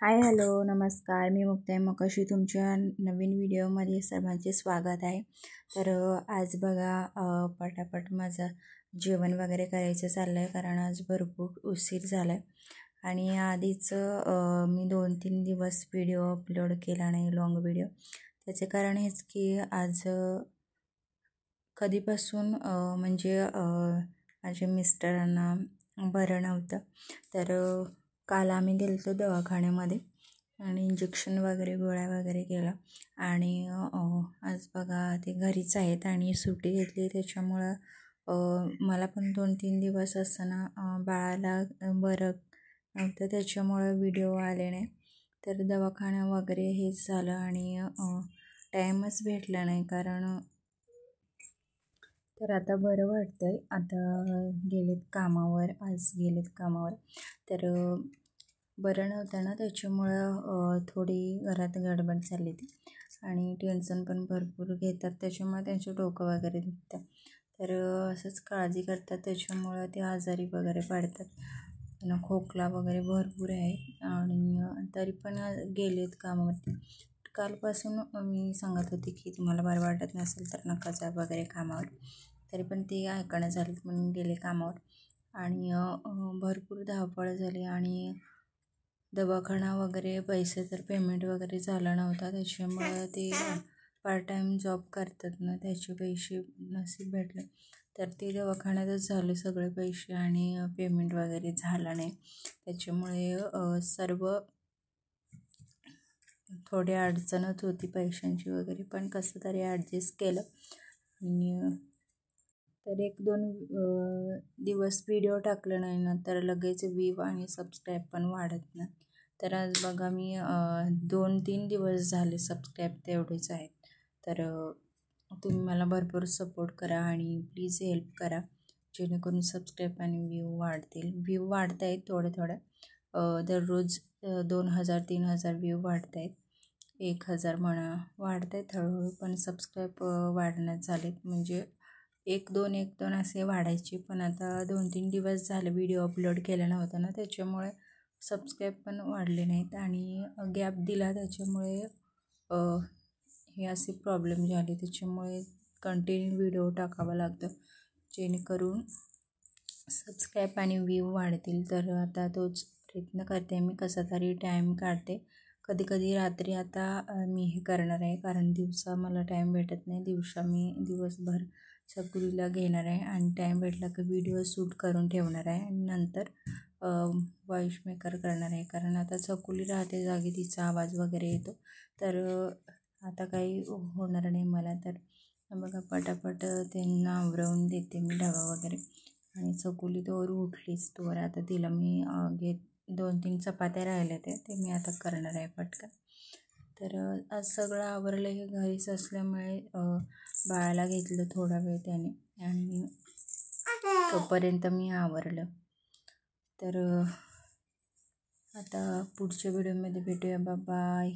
Hi hello नमस्कार. मी मुक्ताई मकशी तुमच्या नवीन व्हिडिओमध्ये सर्वांचे स्वागत आहे. तर आज बघा पटापट माझं जेवण वगैरे करायचं चाललं आहे, कारण आज भरपूर उशीर झाला आहे. आणि आधीच मी 2-3 दिवस व्हिडिओ अपलोड केला नाही, लाँग व्हिडिओ. त्याचे कारण हेच की आज कधीपासून म्हणजे माझ्या मिस्टरांना बरं नव्हतं. तर काल आम्ही गेलो होतो दवाखान्यामध्ये आणि इंजेक्शन वगैरे गोळ्या वगैरे केला. आणि आज बघा ते घरीच आहेत आणि सुट्टी घेतली. त्याच्यामुळं मला पण 2-3 दिवस असताना बाळाला बरं नव्हतं, त्याच्यामुळं व्हिडिओ आले नाही. तर दवाखाना वगैरे हेच झालं आणि टाईमच भेटला नाही. कारण तर आता बरं वाटतं आहे. आता गेलेत कामावर, आज गेलेत कामावर. तर बरं नव्हतं ना, त्याच्यामुळं थोडी घरात गडबड चालली ती आणि टेन्शन पण भरपूर घेतात, त्याच्यामुळे त्यांचं डोकं वगैरे दुखतं. तर असंच काळजी करतात, त्याच्यामुळं ते आजारी वगैरे पडतात. त्यांना खोकला वगैरे भरपूर आहे आणि तरी पण गेलेत कामावरती. कालपासून मी सांगत होते की तुम्हाला बरं वाटत नसेल तर नका जा वगैरे कामावर, तरी पण ते ऐकणं झालं म्हणून गेले कामावर. आणि भरपूर धावपळ झाली आणि दवाखाना वगैरे पैसे तर पेमेंट वगैरे झाला नव्हता, त्याच्यामुळं ते पार्ट टाईम जॉब करतात ना, त्याचे पैसे नसीब भेटले. तर ते दवाखान्यातच झाले सगळे पैसे आणि पेमेंट वगैरे झाला नाही. त्याच्यामुळे सर्व थोडी अडचणच होती पैशांची वगैरे, पण कसं तरी ॲडजस्ट केलं. आणि तर 1-2 दिवस व्हिडिओ टाकलं नाही ना, तर लगेच व्ह्यू आणि सबस्क्राईब पण वाढत नाही. तर आज बघा मी 2-3 दिवस झाले सबस्क्राईब तेवढेच आहेत. तर तुम्ही मला भरपूर सपोर्ट करा आणि प्लीज हेल्प करा, जेणेकरून सबस्क्राईब आणि व्ह्यू वाढतील. व्ह्यू वाढत आहेत थोड्या दररोज 2000-3000 व्ह्यू वाढत आहेत. 1000 म्हणा वाढत आहेत हळूहळू, पण सबस्क्राईब वाढण्यात झालेत. म्हणजे 1-2 असे वाढायचे, पण आता 2-3 दिवस झाले व्हिडिओ अपलोड केला नव्हता ना, त्याच्यामुळे सबस्क्राईब पण वाढले नाहीत आणि गॅप दिला, त्याच्यामुळे हे असे प्रॉब्लेम झाले. त्याच्यामुळे कंटिन्यू व्हिडिओ टाकावा लागतं, जेणेकरून सबस्क्राईब आणि व्ह्यू वाढतील. तर आता तोच प्रयत्न करते मी, कसा तरी टाईम काढते. कधी रात्री आता मी हे करणार आहे, कारण दिवसा मला टाईम भेटत नाही. मी दिवसभर चकुलीला घेणार आहे आणि टाईम भेटला की व्हिडिओ शूट करून ठेवणार आहे आणि नंतर व्हॉइस मेकर करणार आहे. कारण आता चकुली राहते जागी, तिचा आवाज वगैरे येतो, तर आता काही होणार नाही मला. तर बघा पटापट त्यांना आवरवून देते मी डबा वगैरे. आणि चकुली तोवर उठलीच, तोवर आता तिला मी 2-3 चपात्या राहिल्या ते मी आता करणार आहे पटकन. तर आज सगळं आवरलं. हे घरीच असल्यामुळे बाळाला घेतलं थोडा वेळ त्याने आणि तोपर्यंत मी आवरलं. तर आता पुढच्या व्हिडिओमध्ये भेटूया. बाय.